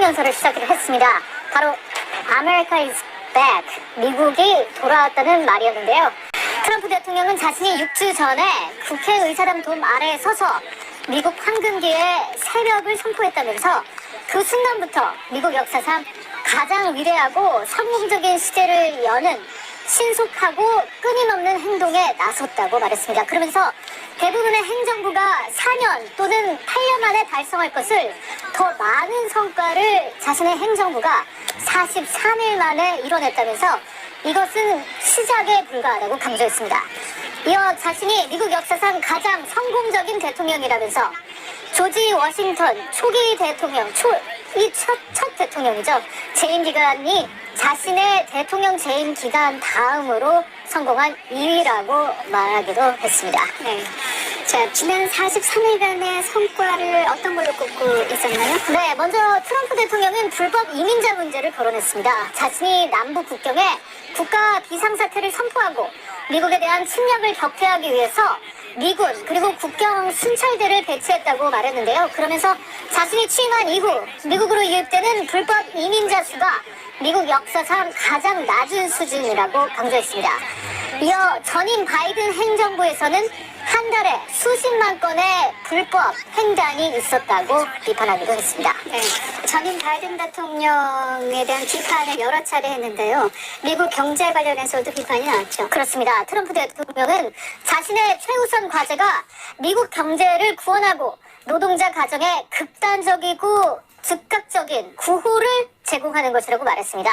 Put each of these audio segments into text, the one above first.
연설을 시작을 했습니다. 바로 America is back, 미국이 돌아왔다는 말이었는데요. 트럼프 대통령은 자신이 6주 전에 국회의사당 돔 아래에 서서 미국 황금기의 새벽을 선포했다면서 그 순간부터 미국 역사상 가장 위대하고 성공적인 시대를 여는 신속하고 끊임없는 행동에 나섰다고 말했습니다. 그러면서 대부분의 행정부가 4년 또는 8년 만에 달성할 것을 더 많은 성과를 자신의 행정부가 43일 만에 이뤄냈다면서 이것은 시작에 불과하다고 강조했습니다. 이어 자신이 미국 역사상 가장 성공적인 대통령이라면서 조지 워싱턴 초기 대통령, 첫 대통령이죠. 재임 기간이 자신의 대통령 재임 기간 다음으로 성공한 2위라고 말하기도 했습니다. 네. 자, 지난 43일간의 성과를 어떤 걸로 꼽고 있었나요? 네, 먼저 트럼프 대통령은 불법 이민자 문제를 거론했습니다. 자신이 남북 국경에 국가 비상사태를 선포하고 미국에 대한 침략을 격퇴하기 위해서 미군 그리고 국경 순찰대를 배치했다고 말했는데요. 그러면서 자신이 취임한 이후 미국으로 유입되는 불법 이민자 수가 미국 역사상 가장 낮은 수준이라고 강조했습니다. 이어 전임 바이든 행정부에서는 한 달에 수십만 건의 불법 횡단이 있었다고 비판하기도 했습니다. 네. 전임 바이든 대통령에 대한 비판을 여러 차례 했는데요. 미국 경제 관련해서도 비판이 나왔죠. 그렇습니다. 트럼프 대통령은 자신의 최우선 과제가 미국 경제를 구원하고 노동자 가정에 극단적이고 즉각적인 구호를 제공하는 것이라고 말했습니다.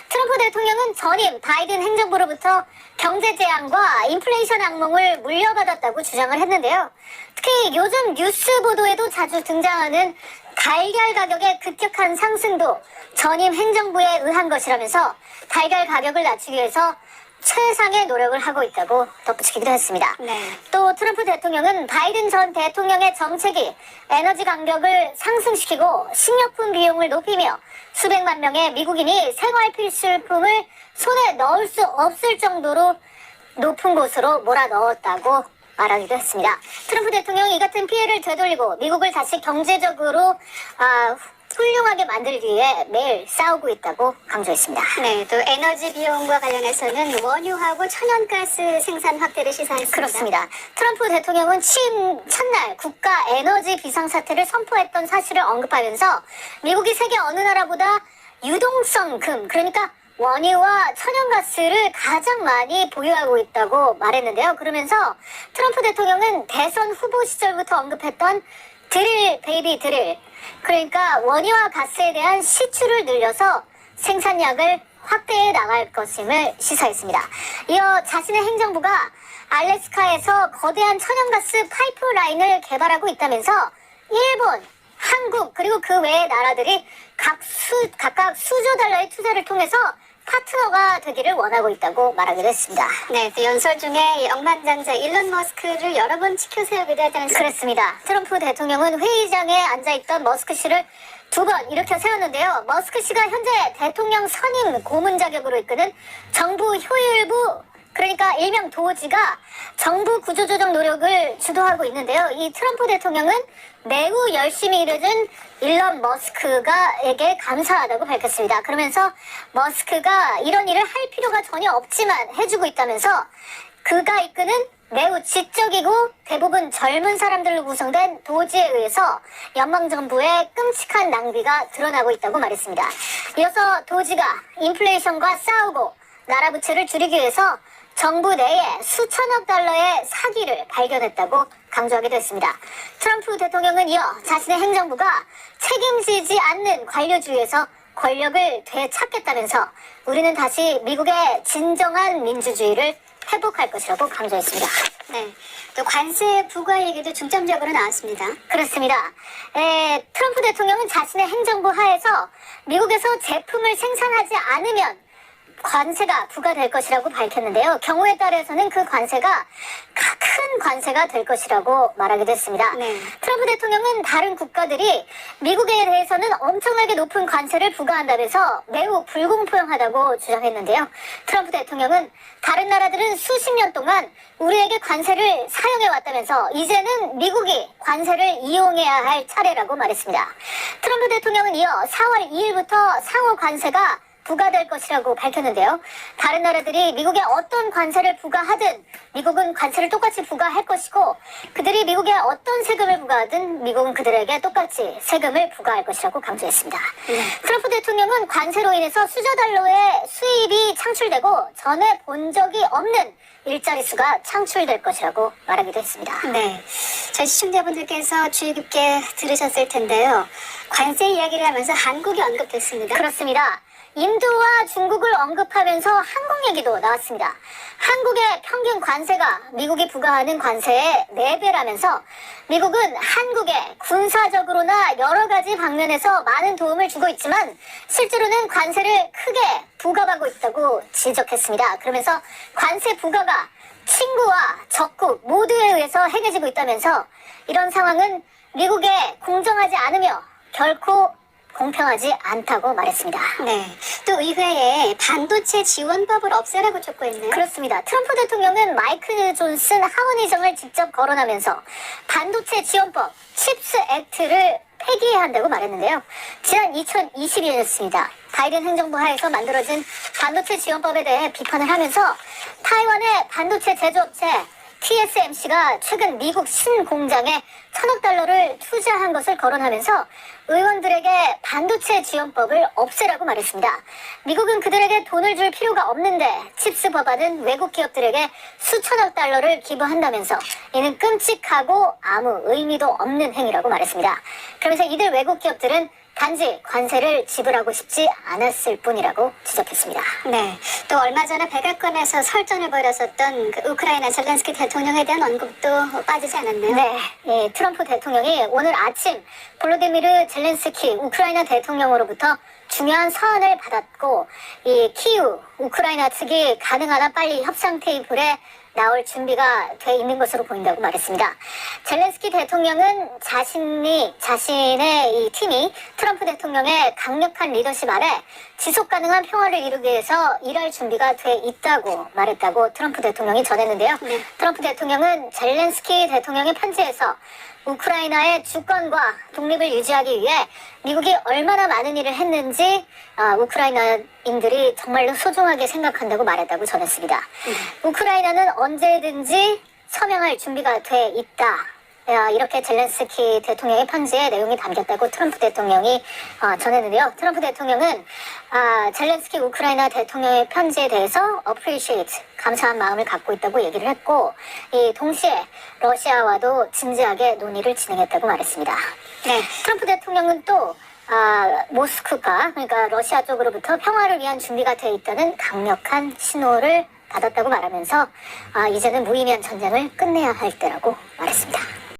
트럼프 대통령은 전임 바이든 행정부로부터 경제 재앙과 인플레이션 악몽을 물려받았다고 주장을 했는데요. 특히 요즘 뉴스 보도에도 자주 등장하는 달걀 가격의 급격한 상승도 전임 행정부에 의한 것이라면서 달걀 가격을 낮추기 위해서 최상의 노력을 하고 있다고 덧붙이기도 했습니다. 네. 또 트럼프 대통령은 바이든 전 대통령의 정책이 에너지 가격을 상승시키고 식료품 비용을 높이며 수백만 명의 미국인이 생활 필수품을 손에 넣을 수 없을 정도로 높은 곳으로 몰아넣었다고 말하기도 했습니다. 트럼프 대통령이 이 같은 피해를 되돌리고 미국을 다시 경제적으로 훌륭하게 만들기 위해 매일 싸우고 있다고 강조했습니다. 네, 또 에너지 비용과 관련해서는 원유하고 천연가스 생산 확대를 시사했습니다. 그렇습니다. 트럼프 대통령은 취임 첫날 국가 에너지 비상사태를 선포했던 사실을 언급하면서 미국이 세계 어느 나라보다 유동성 금, 그러니까 원유와 천연가스를 가장 많이 보유하고 있다고 말했는데요. 그러면서 트럼프 대통령은 대선 후보 시절부터 언급했던 드릴 베이비 드릴, 그러니까 원유와 가스에 대한 시추를 늘려서 생산량을 확대해 나갈 것임을 시사했습니다. 이어 자신의 행정부가 알래스카에서 거대한 천연가스 파이프라인을 개발하고 있다면서 일본, 한국 그리고 그 외의 나라들이 각각 수조 달러의 투자를 통해서 파트너가 되기를 원하고 있다고 말하기도 했습니다. 네, 또 연설 중에 억만장자 일론 머스크를 여러 번 치켜 세우기도 하지 않습니까? 그렇습니다. 트럼프 대통령은 회의장에 앉아있던 머스크 씨를 2번 일으켜 세웠는데요. 머스크 씨가 현재 대통령 선임 고문 자격으로 이끄는 정부 효율부, 그러니까 일명 도지가 정부 구조조정 노력을 주도하고 있는데요. 이 트럼프 대통령은 매우 열심히 일해준 일론 머스크가에게 감사하다고 밝혔습니다. 그러면서 머스크가 이런 일을 할 필요가 전혀 없지만 해주고 있다면서 그가 이끄는 매우 지적이고 대부분 젊은 사람들로 구성된 도지에 의해서 연방정부의 끔찍한 낭비가 드러나고 있다고 말했습니다. 이어서 도지가 인플레이션과 싸우고 나라 부채를 줄이기 위해서 정부 내에 수천억 달러의 사기를 발견했다고 강조하기도 했습니다. 트럼프 대통령은 이어 자신의 행정부가 책임지지 않는 관료주의에서 권력을 되찾겠다면서 우리는 다시 미국의 진정한 민주주의를 회복할 것이라고 강조했습니다. 네, 또 관세 부과 얘기도 중점적으로 나왔습니다. 그렇습니다. 트럼프 대통령은 자신의 행정부 하에서 미국에서 제품을 생산하지 않으면 관세가 부과될 것이라고 밝혔는데요. 경우에 따라서는 그 관세가 큰 관세가 될 것이라고 말하기도 했습니다. 네. 트럼프 대통령은 다른 국가들이 미국에 대해서는 엄청나게 높은 관세를 부과한다면서 매우 불공평하다고 주장했는데요. 트럼프 대통령은 다른 나라들은 수십 년 동안 우리에게 관세를 사용해 왔다면서 이제는 미국이 관세를 이용해야 할 차례라고 말했습니다. 트럼프 대통령은 이어 4월 2일부터 상호 관세가 부과될 것이라고 밝혔는데요. 다른 나라들이 미국에 어떤 관세를 부과하든 미국은 관세를 똑같이 부과할 것이고 그들이 미국에 어떤 세금을 부과하든 미국은 그들에게 똑같이 세금을 부과할 것이라고 강조했습니다. 트럼프 대통령은 관세로 인해서 수조 달러의 수입이 창출되고 전에 본 적이 없는 일자리 수가 창출될 것이라고 말하기도 했습니다. 네, 저희 시청자분들께서 주의 깊게 들으셨을 텐데요. 관세 이야기를 하면서 한국이 언급됐습니다. 그렇습니다. 인도와 중국을 언급하면서 한국 얘기도 나왔습니다. 한국의 평균 관세가 미국이 부과하는 관세의 4배라면서 미국은 한국에 군사적으로나 여러 가지 방면에서 많은 도움을 주고 있지만 실제로는 관세를 크게 부과하고 있다고 지적했습니다. 그러면서 관세 부과가 친구와 적국 모두에 의해서 행해지고 있다면서 이런 상황은 미국에 공정하지 않으며 결코 공평하지 않다고 말했습니다. 네, 또 의회에 반도체 지원법을 없애라고 촉구했네요. 그렇습니다. 트럼프 대통령은 마이클 존슨 하원의장을 직접 거론하면서 반도체 지원법 칩스 액트를 폐기해야 한다고 말했는데요. 지난 2022년이었습니다. 바이든 행정부 하에서 만들어진 반도체 지원법에 대해 비판을 하면서 타이완의 반도체 제조업체 TSMC가 최근 미국 신공장에 1,000억 달러를 투자한 것을 거론하면서 의원들에게 반도체 지원법을 없애라고 말했습니다. 미국은 그들에게 돈을 줄 필요가 없는데 칩스 법안은 외국 기업들에게 수천억 달러를 기부한다면서 이는 끔찍하고 아무 의미도 없는 행위라고 말했습니다. 그러면서 이들 외국 기업들은 단지 관세를 지불하고 싶지 않았을 뿐이라고 지적했습니다. 네, 또 얼마 전에 백악관에서 설전을 벌였었던 그 우크라이나 젤렌스키 대통령에 대한 언급도 빠지지 않았네요. 네, 예, 트럼프 대통령이 오늘 아침 볼로디미르 젤렌스키 우크라이나 대통령으로부터 중요한 서한을 받았고 이 키우 우크라이나 측이 가능하나 빨리 협상 테이블에 나올 준비가 돼 있는 것으로 보인다고 말했습니다. 젤렌스키 대통령은 자신의 이 팀이 트럼프 대통령의 강력한 리더십 아래 지속 가능한 평화를 이루기 위해서 일할 준비가 돼 있다고 말했다고 트럼프 대통령이 전했는데요. 네. 트럼프 대통령은 젤렌스키 대통령의 편지에서 우크라이나의 주권과 독립을 유지하기 위해 미국이 얼마나 많은 일을 했는지 우크라이나인들이 정말로 소중하게 생각한다고 말했다고 전했습니다. 우크라이나는 언제든지 서명할 준비가 돼 있다. 이렇게 젤렌스키 대통령의 편지에 내용이 담겼다고 트럼프 대통령이 전했는데요. 트럼프 대통령은 젤렌스키 우크라이나 대통령의 편지에 대해서 appreciate, 감사한 마음을 갖고 있다고 얘기를 했고 동시에 러시아와도 진지하게 논의를 진행했다고 말했습니다. 네, 트럼프 대통령은 또 모스크바, 그러니까 러시아 쪽으로부터 평화를 위한 준비가 돼 있다는 강력한 신호를 받았다고 말하면서 이제는 무의미한 전쟁을 끝내야 할 때라고 말했습니다.